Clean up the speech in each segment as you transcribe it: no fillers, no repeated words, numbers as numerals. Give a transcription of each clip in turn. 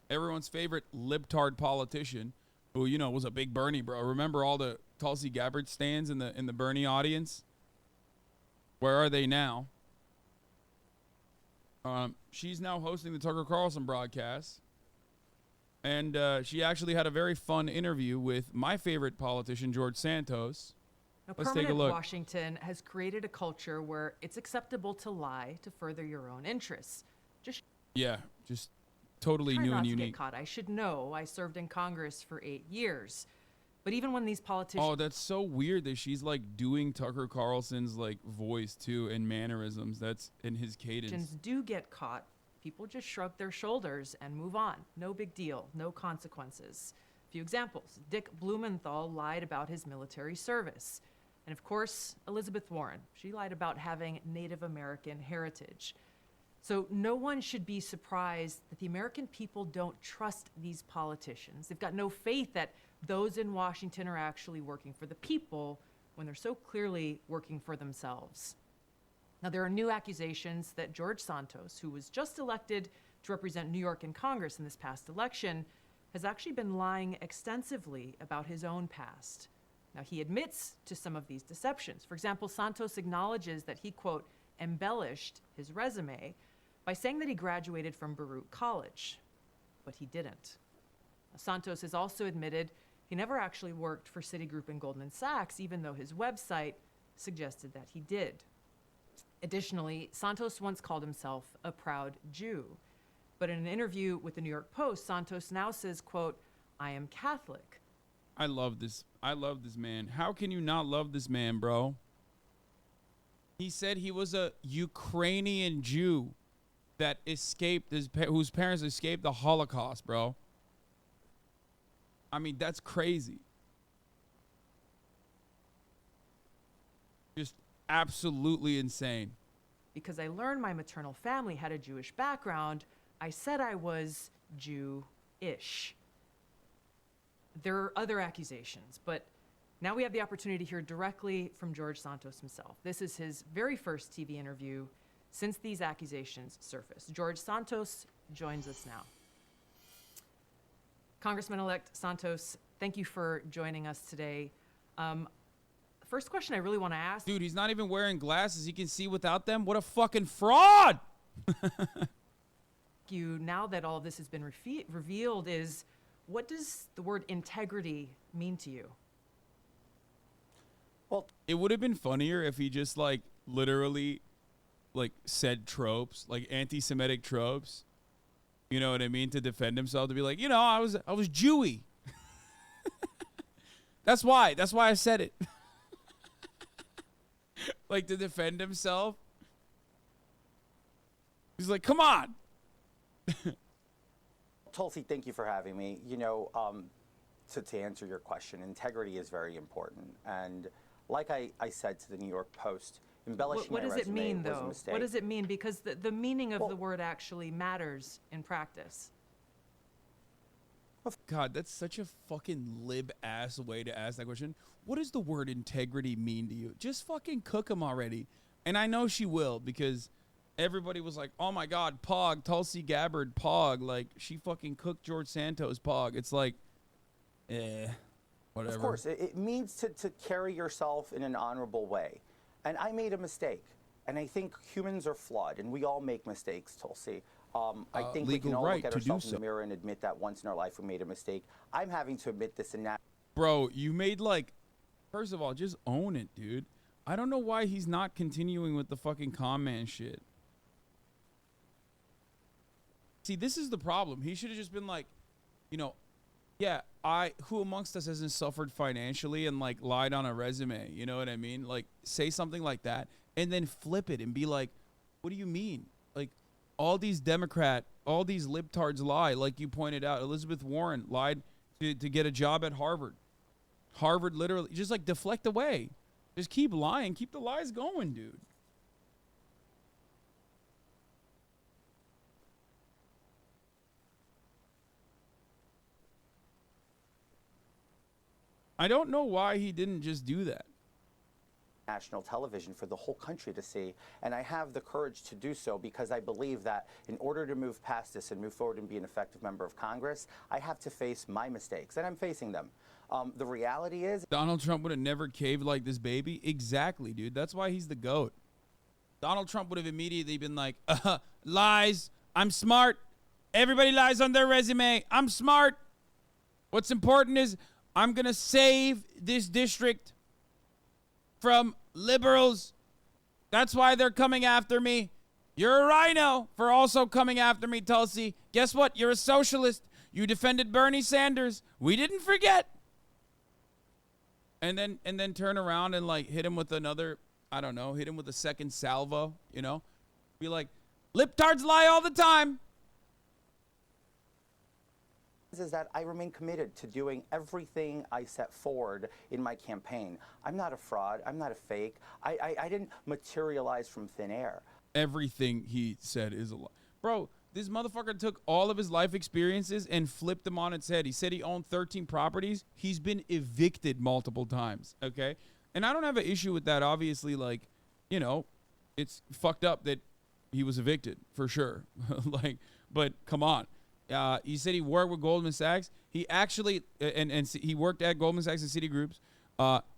everyone's favorite libtard politician, who was a big Bernie bro. Remember all the Tulsi Gabbard stands in the Bernie audience? Where are they now? She's now hosting the Tucker Carlson broadcast. And she actually had a very fun interview with my favorite politician, George Santos. Now, Let's take a permanent look. Washington has created a culture where it's acceptable to lie to further your own interests. Just Totally try new not and to unique. get caught. I should know. I served in Congress for 8 years. But even when these politicians Oh, that's so weird that she's like doing Tucker Carlson's like voice too and mannerisms. That's in his cadence. do get caught, people just shrug their shoulders and move on. No big deal, no consequences. A few examples. Dick Blumenthal lied about his military service. And of course, Elizabeth Warren. She lied about having Native American heritage. So no one should be surprised that the American people don't trust these politicians. They've got no faith that those in Washington are actually working for the people when they're so clearly working for themselves. Now, there are new accusations that George Santos, who was just elected to represent New York in Congress in this past election, has actually been lying extensively about his own past. Now, he admits to some of these deceptions. For example, Santos acknowledges that he, quote, embellished his resume by saying that he graduated from Baruch College, but he didn't. Now, Santos has also admitted he never actually worked for Citigroup and Goldman Sachs, even though his website suggested that he did. Additionally, Santos once called himself a proud Jew. But in an interview with the New York Post, Santos now says, quote, I am Catholic. I love this man. How can you not love this man, bro? He said he was a Ukrainian Jew that escaped whose parents escaped the Holocaust, bro. I mean, that's crazy. Just absolutely insane. Because I learned my maternal family had a Jewish background, I said I was Jew-ish. There are other accusations, but now we have the opportunity to hear directly from George Santos himself. This is his very first TV interview since these accusations surfaced. George Santos joins us now. Congressman-elect Santos, thank you for joining us today. First question I really want to ask. Dude, he's not even wearing glasses. He can see without them. What a fucking fraud! You, now that all of this has been revealed, is what does the word integrity mean to you? Well, it would have been funnier if he just like literally like said tropes, like anti-Semitic tropes. You know what I mean? To defend himself, to be like, I was Jewy. That's why I said it. Like, to defend himself. He's like, come on. Tulsi, thank you for having me. To answer your question, integrity is very important. And like I said to the New York Post, embellishing What my does it resume mean, was a though? mistake. What does it mean? Because the meaning of the word actually matters in practice. God, that's such a fucking lib-ass way to ask that question. What does the word integrity mean to you? Just fucking cook him already. And I know she will, because everybody was like, oh my God, Pog, Tulsi Gabbard, Pog. Like, she fucking cooked George Santos, Pog. It's like, whatever. Of course, it means to carry yourself in an honorable way. And I made a mistake. And I think humans are flawed, and we all make mistakes, Tulsi. I think we can all look at ourselves in the mirror and admit that once in our life we made a mistake. I'm having to admit this and that. Bro, you made first of all, just own it, dude. I don't know why he's not continuing with the fucking comment shit. See, this is the problem. He should have just been like, yeah, who amongst us hasn't suffered financially and like lied on a resume? You know what I mean? Like, say something like that and then flip it and be like, what do you mean? Like, all these libtards lie, like you pointed out. Elizabeth Warren lied to get a job at Harvard. Harvard literally, just like deflect away. Just keep lying. Keep the lies going, dude. I don't know why he didn't just do that. national television for the whole country to see, and I have the courage to do so because I believe that in order to move past this and move forward and be an effective member of Congress, I have to face my mistakes, and I'm facing them. The reality is, Donald Trump would have never caved like this baby. Exactly, dude. That's why he's the GOAT. Donald Trump would have immediately been like, lies, I'm smart. Everybody lies on their resume. I'm smart. What's important is I'm going to save this district from liberals. That's why they're coming after me. You're a rhino for also coming after me, Tulsi. Guess what? You're a socialist. You defended Bernie Sanders. We didn't forget. And then turn around and like hit him with another, I don't know, hit him with a second salvo, you know? Be like, liptards lie all the time. Is that I remain committed to doing everything I set forward in my campaign. I'm not a fraud. I'm not a fake. I didn't materialize from thin air. Everything he said is a lie. Bro, this motherfucker took all of his life experiences and flipped them on its head. He said he owned 13 properties. He's been evicted multiple times, okay? And I don't have an issue with that. Obviously, like, you know, it's fucked up that he was evicted, for sure. Like, but come on. He said he worked with Goldman Sachs. He actually, and he worked at Goldman Sachs and Citigroups.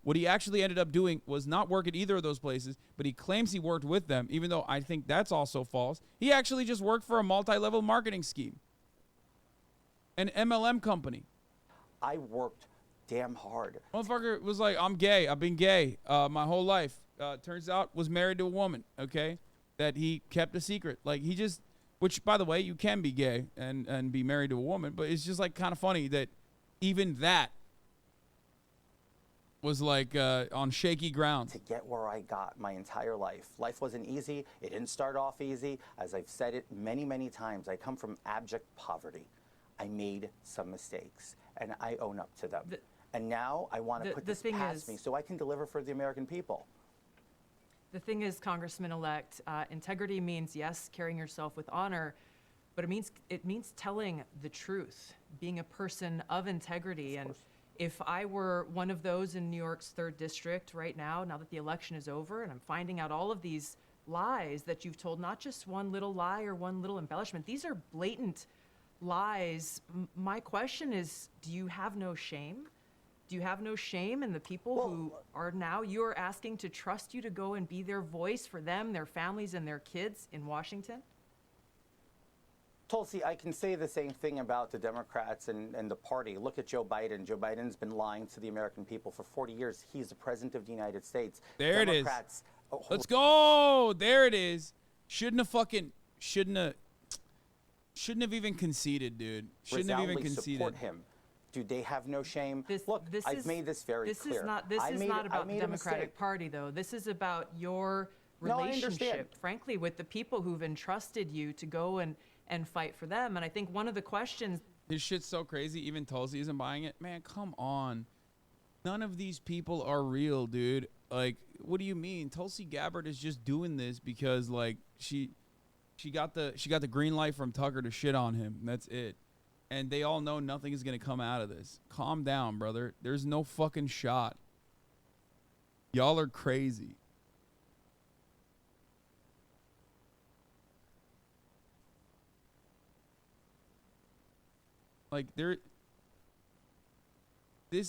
What he actually ended up doing was not work at either of those places, but he claims he worked with them, even though I think that's also false. He actually just worked for a multi-level marketing scheme, an MLM company. I worked damn hard. Motherfucker was like, I'm gay. I've been gay my whole life. Turns out was married to a woman, okay, that he kept a secret. Like, he just... Which, by the way, you can be gay and be married to a woman, but it's just like kind of funny that even that was like on shaky ground. To get where I got my entire life. Life wasn't easy. It didn't start off easy. As I've said it many, many times, I come from abject poverty. I made some mistakes, and I own up to them. And now I want to put this past me so I can deliver for the American people. The thing is, Congressman-elect, integrity means, yes, carrying yourself with honor, but it means telling the truth, being a person of integrity. And if I were one of those in New York's 3rd District right now that the election is over, and I'm finding out all of these lies that you've told, not just one little lie or one little embellishment, these are blatant lies. My question is, do you have no shame? Do you have no shame in the people who are now, you're asking to trust you to go and be their voice for them, their families, and their kids in Washington? Tulsi, I can say the same thing about the Democrats and the party. Look at Joe Biden. Joe Biden's been lying to the American people for 40 years. He's the president of the United States. There Democrats, it is. Let's go. There it is. Shouldn't have even conceded, dude. Shouldn't have even conceded. Support him. Do they have no shame? Look, I've made this very clear. This is not about the Democratic Party, though. This is about your relationship, frankly, with the people who've entrusted you to go and fight for them. And I think one of the questions... His shit's so crazy, even Tulsi isn't buying it. Man, come on. None of these people are real, dude. Like, what do you mean? Tulsi Gabbard is just doing this because, like, she got the green light from Tucker to shit on him. That's it. And they all know nothing is going to come out of this. Calm down, brother. There's no fucking shot. Y'all are crazy. Like, this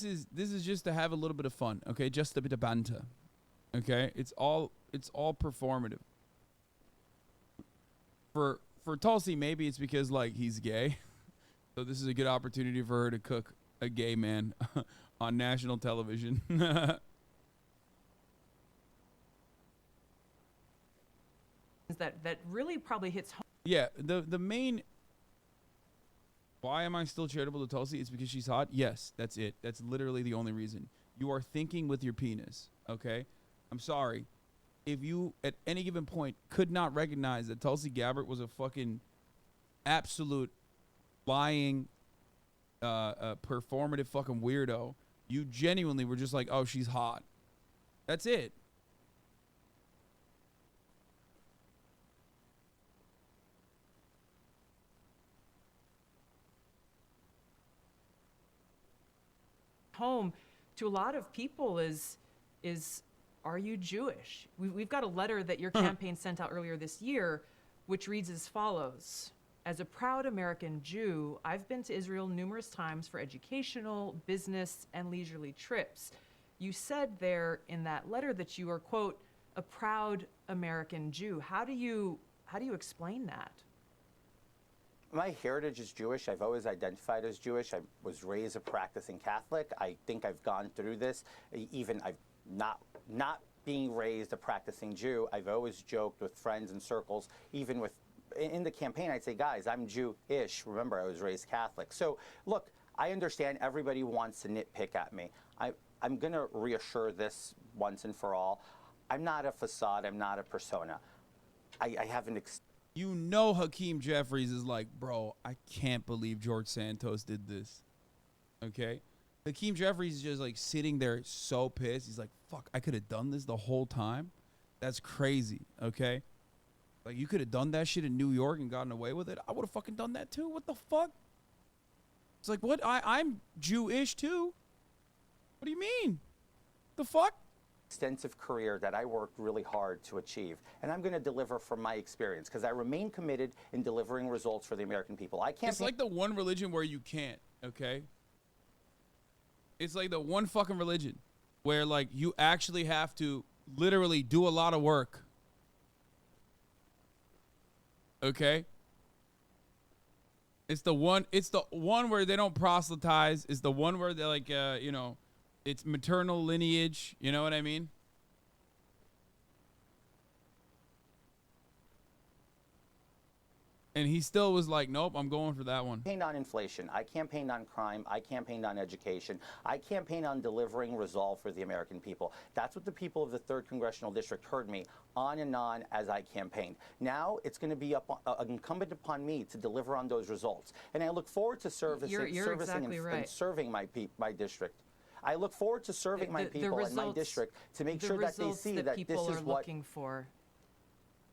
is just to have a little bit of fun, okay? Just a bit of banter. Okay? It's all performative. For Tulsi, maybe it's because, like, he's gay. So this is a good opportunity for her to cook a gay man on national television. that really probably hits home. Yeah, the main... Why am I still charitable to Tulsi? It's because she's hot? Yes, that's it. That's literally the only reason. You are thinking with your penis, okay? I'm sorry. If you, at any given point, could not recognize that Tulsi Gabbard was a fucking absolute... lying, performative fucking weirdo, you genuinely were just like, oh, she's hot. That's it. Home to a lot of people is are you Jewish? We've got a letter that your campaign sent out earlier this year, which reads as follows. As a proud American Jew, I've been to Israel numerous times for educational, business, and leisurely trips. You said there in that letter that you are, quote, a proud American Jew. How do you explain that? My heritage is Jewish. I've always identified as Jewish. I was raised a practicing Catholic. I think I've gone through this. Even I've not being raised a practicing Jew, I've always joked with friends and circles, even in the campaign, I'd say, guys, I'm Jewish. Remember, I was raised Catholic. So look, I understand everybody wants to nitpick at me. I'm going to reassure this once and for all. I'm not a facade. I'm not a persona. I haven't. You know, Hakeem Jeffries is like, bro, I can't believe George Santos did this. Okay? Hakeem Jeffries is just like sitting there so pissed. He's like, fuck, I could have done this the whole time? That's crazy. Okay? Like, you could have done that shit in New York and gotten away with it. I would have fucking done that too. What the fuck? It's like, what? I'm Jewish too. What do you mean? The fuck? Extensive career that I worked really hard to achieve, and I'm going to deliver from my experience because I remain committed in delivering results for the American people. I can't. It's like the one religion where you can't. Okay. It's like the one fucking religion where like you actually have to literally do a lot of work. Okay. It's the one where they don't proselytize. It's the one where they're like, you know, it's maternal lineage. You know what I mean? And he still was like, nope, I'm going for that one. I campaigned on inflation. I campaigned on crime. I campaigned on education. I campaigned on delivering resolve for the American people. That's what the people of the 3rd Congressional District heard me on and on as I campaigned. Now it's going to be incumbent upon me to deliver on those results. And I look forward to servicing and serving my district. I look forward to serving my people in my district to make sure that they see that this is what looking for.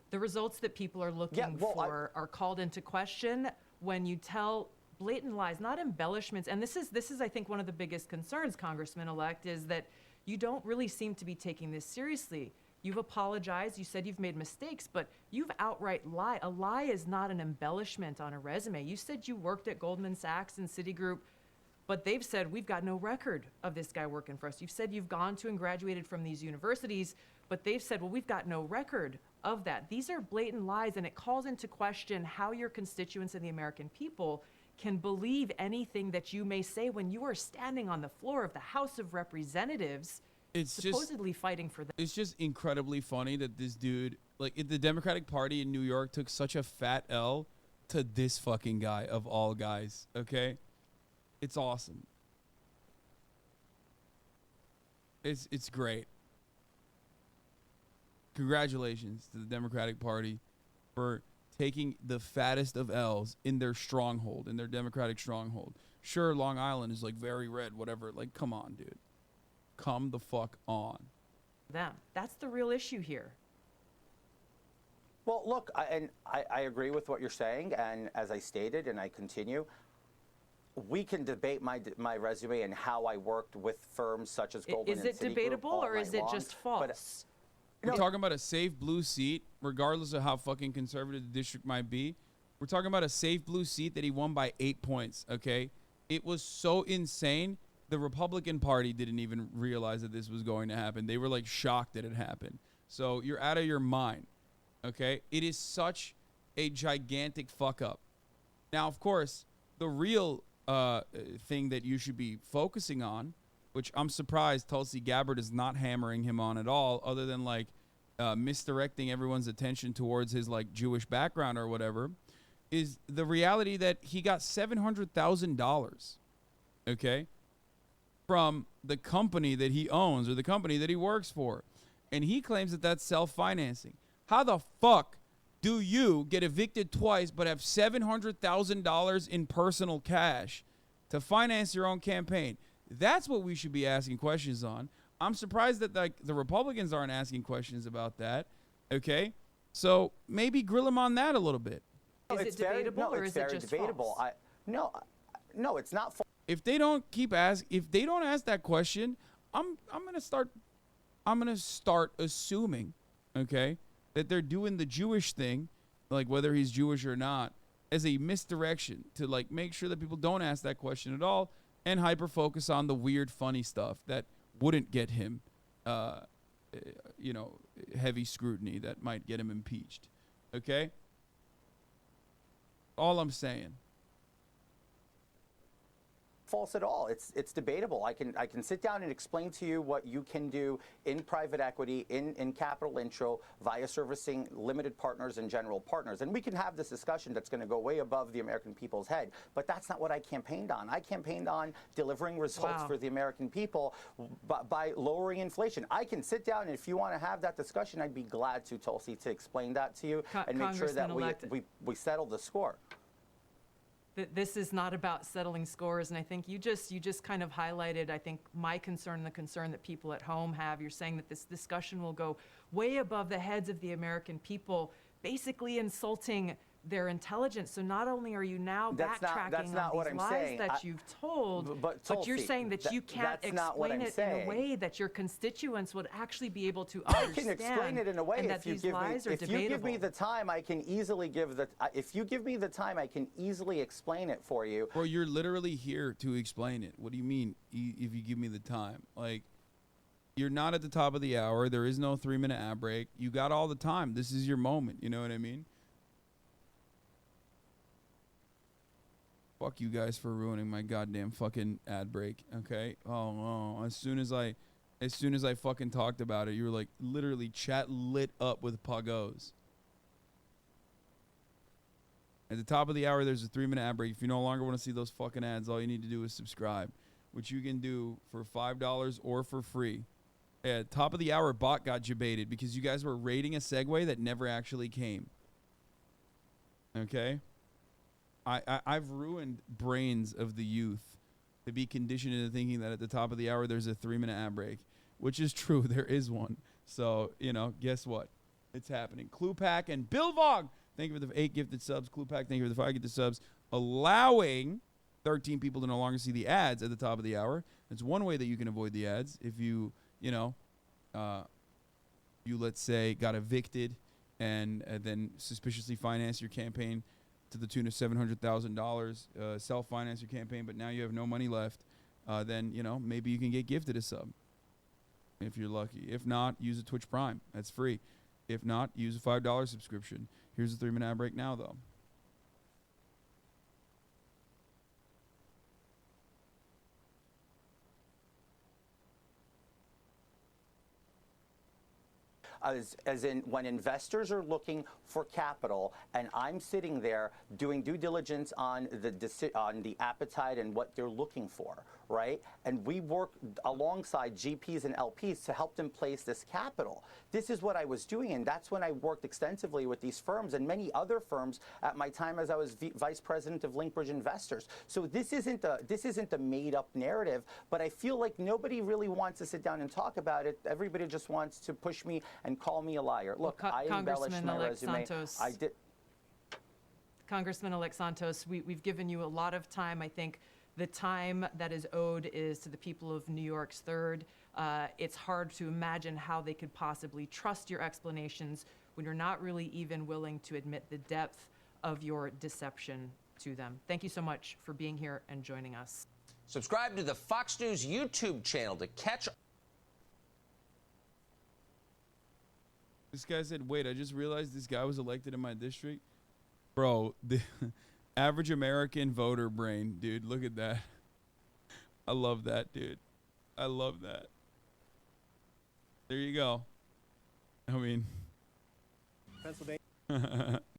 The results that people are looking for are called into question when you tell blatant lies, not embellishments. And this is, I think, one of the biggest concerns, Congressman-elect, is that you don't really seem to be taking this seriously. You've apologized. You said you've made mistakes, but you've outright lied. A lie is not an embellishment on a resume. You said you worked at Goldman Sachs and Citigroup, but they've said, we've got no record of this guy working for us. You've said you've gone to and graduated from these universities, but they've said, well, we've got no record of that. These are blatant lies, and it calls into question how your constituents and the American people can believe anything that you may say when you are standing on the floor of the House of Representatives, supposedly fighting for them. It's just incredibly funny that this dude, like, the Democratic Party in New York took such a fat L to this fucking guy of all guys, okay? It's awesome. It's great. Congratulations to the Democratic Party for taking the fattest of L's in their stronghold, in their Democratic stronghold. Sure, Long Island is like very red, whatever. Like, come on, dude. Come the fuck on. That's the real issue here. Well, look, I agree with what you're saying, and as I stated, and I continue, we can debate my resume and how I worked with firms such as Goldman and Citigroup. Is it debatable, or is it just false? We're talking about a safe blue seat, regardless of how fucking conservative the district might be. We're talking about a safe blue seat that he won by 8 points, okay? It was so insane, the Republican Party didn't even realize that this was going to happen. They were, like, shocked that it happened. So you're out of your mind, okay? It is such a gigantic fuck-up. Now, of course, the real thing that you should be focusing on, which I'm surprised Tulsi Gabbard is not hammering him on at all, other than like misdirecting everyone's attention towards his like Jewish background or whatever, is the reality that he got $700,000, okay, from the company that he owns or the company that he works for. And he claims that that's self-financing. How the fuck do you get evicted twice but have $700,000 in personal cash to finance your own campaign? That's what we should be asking questions on. I'm surprised that like the Republicans aren't asking questions about that. Okay, so maybe grill them on that a little bit. Is it debatable, or is it just debatable? False? No, it's not. If they don't ask that question, I'm gonna start I'm going to start assuming, okay, that they're doing the Jewish thing, like whether he's Jewish or not, as a misdirection to like make sure that people don't ask that question at all and hyper focus on the weird, funny stuff that wouldn't get him, heavy scrutiny that might get him impeached. Okay? All I'm saying. False at all. It's debatable. I can sit down and explain to you what you can do in private equity, in capital intro, via servicing limited partners and general partners. And we can have this discussion that's going to go way above the American people's head. But that's not what I campaigned on. I campaigned on delivering results for the American people by lowering inflation. I can sit down, and if you want to have that discussion, I'd be glad to, Tulsi, to explain that to you and make sure that we settle the score. This is not about settling scores, and I think you just kind of highlighted, I think, my concern and the concern that people at home have. You're saying that this discussion will go way above the heads of the American people, basically insulting their intelligence. So not only are you now backtracking on these lies that you've told, but you're saying that you can't explain it in a way that your constituents would actually be able to understand. I can explain it in a way if you give me the time. I can easily if you give me the time, I can easily explain it for you. Bro, you're literally here to explain it. What do you mean if you give me the time? Like, you're not at the top of the hour. There is no 3-minute ad break. You got all the time. This is your moment. You know what I mean? Fuck you guys for ruining my goddamn fucking ad break, okay? Oh, as soon as I fucking talked about it, you were like, literally chat lit up with poggos. At the top of the hour, there's a 3-minute ad break. If you no longer want to see those fucking ads, all you need to do is subscribe, which you can do for $5 or for free. At top of the hour, bot got debated because you guys were rating a segue that never actually came. Okay? I've ruined brains of the youth to be conditioned into thinking that at the top of the hour there's a 3-minute ad break, which is true. There is one. So, guess what? It's happening. Cluepack and Bill Vog, thank you for the 8 gifted subs. Cluepack, thank you for the 5 gifted subs. Allowing 13 people to no longer see the ads at the top of the hour. That's one way that you can avoid the ads. If you let's say, got evicted and then suspiciously financed your campaign to the tune of $700,000, self-finance your campaign, but now you have no money left, then, maybe you can get gifted a sub if you're lucky. If not, use a Twitch Prime. That's free. If not, use a $5 subscription. Here's a 3-minute ad break now, though. As in when investors are looking for capital and I'm sitting there doing due diligence on the appetite and what they're looking for, right? And we work alongside GPs and LPs to help them place this capital. This is what I was doing, and that's when I worked extensively with these firms and many other firms at my time as I was vice president of Linkbridge Investors. So this isn't a made-up narrative, but I feel like nobody really wants to sit down and talk about it. Everybody just wants to push me and call me a liar. Look, I embellished my resume. Santos, I did. Congressman-elect Santos, we've given you a lot of time. I think the time that is owed is to the people of New York's 3rd. It's hard to imagine how they could possibly trust your explanations when you're not really even willing to admit the depth of your deception to them. Thank you so much for being here and joining us. Subscribe to the Fox News YouTube channel to catch. This guy said, wait, I just realized this guy was elected in my district. Bro, the average American voter brain, dude. Look at that. I love that, dude. I love that. There you go. I mean, Pennsylvania.